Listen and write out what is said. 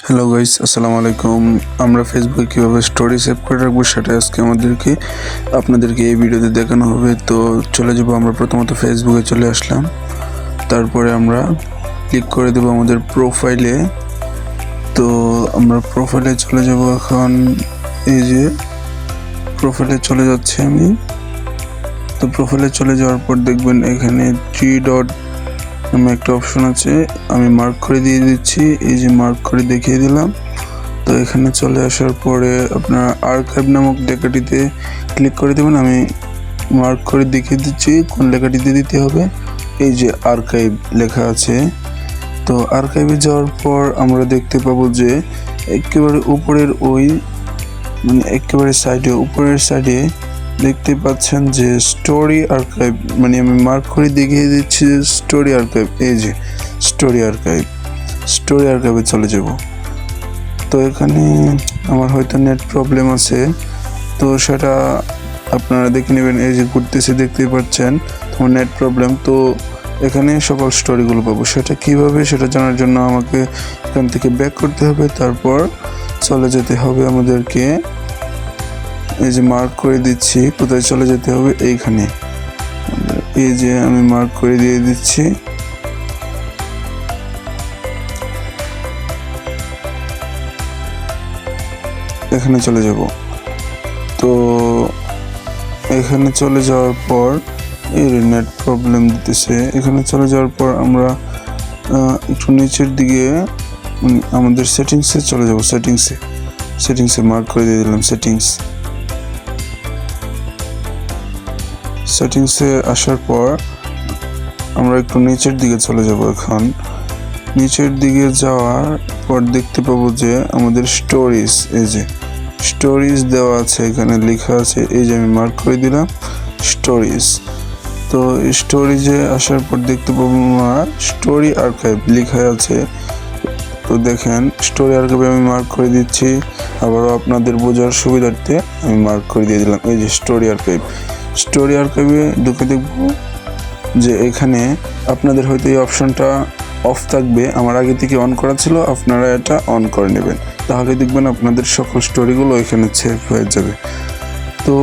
Hello guys, আসসালামু আলাইকুম। আমরা ফেসবুকে কীভাবে স্টোরি সেভ করে রাখবো সেটা আজকে আপনাদেরকে এই ভিডিওতে দেখানো হবে। তো চলে যাব, আমরা প্রথমত ফেসবুকে চলে আসলাম। তারপরে আমরা ক্লিক করে দেবো আমাদের প্রোফাইলে। তো আমরা প্রোফাইলে চলে যাব। এখন এই যে প্রোফাইলে চলে যাচ্ছে আমি। তো প্রোফাইলে চলে যাওয়ার পর দেখবেন এখানে 3 ডট নামে একটা অপশন আছে, আমি মার্ক করে দিয়ে দিচ্ছি। এই যে মার্ক করে দেখিয়ে দিলাম। তো এখানে চলে আসার পরে আপনার আর্কাইভ নামক লেখাটিতে ক্লিক করে দেবেন। আমি মার্ক করে দেখিয়ে দিচ্ছি কোন লেখাটিতে দিতে হবে। এই যে আর্কাইভ লেখা আছে। তো আর্কাইভে যাওয়ার পর আমরা দেখতে পাবো যে একেবারে উপরের একেবারে সাইডে, উপরের সাইডে দেখতে পাচ্ছেন যে স্টোরি আর্কাইভ, আমি মার্ক করে দেখিয়ে দিচ্ছি স্টোরি আর্কাইভ। এই যে স্টোরি আর্কাইভে চলে যাব। তো এখানে আমার হয়তো নেট প্রবলেম আছে, তো সেটা আপনারা দেখে নেবেন। এই যে ঘুরতেছে, দেখতেই পাচ্ছেন তোমার নেট প্রবলেম। তো এখানে সকল স্টোরিগুলো পাবো। সেটা কিভাবে, সেটা জানার জন্য আমাকে এখান থেকে ব্যাক করতে হবে। তারপর চলে যেতে হবে আমাদেরকে, এই যে মার্ক করে দিচ্ছি কোথায় চলে যেতে হবে, এইখানে। এই যে আমি মার্ক করে দিয়ে দিচ্ছি। এখানে চলে যাব। তো এখানে চলে যাওয়ার পর এই নেট প্রবলেম দিতেছে। এখানে চলে যাওয়ার পর আমরা একটু নিচের দিকে আমাদের সেটিংসে চলে যাব। সেটিংসে মার্ক করে দিয়ে দিলাম সেটিংসে আসার পর আমরা একটু নিচের দিকে চলে যাব। এখন নিচের দিকে যাওয়ার পর দেখতে পাবো যে আমাদের স্টোরিজ, এই যে স্টোরিজ দেওয়া আছে, এখানে লেখা আছে। এই যে আমি মার্ক করে দিলাম স্টোরিজ। তো স্টোরিজে আসার পর দেখতে পাবো আমার স্টোরি আর্কাইভ লেখা আছে। তো দেখেন স্টোরি আর্কাইভে আমি মার্ক করে দিচ্ছি। আবারও আপনাদের বোঝার সুবিধার্থে আমি মার্ক করে দিয়ে দিলাম। এই যে স্টোরি আর্কাইভে ঢুকে দেখবো যে এখানে আপনাদের হয়তো এই অপশনটা অফ থাকবে, আমার আগে থেকে অন করা ছিল। আপনারা এটা অন করে নেবেন, তাহলে দেখবেন আপনাদের সকল স্টোরিগুলো এখানে সেভ হয়ে যাবে। তো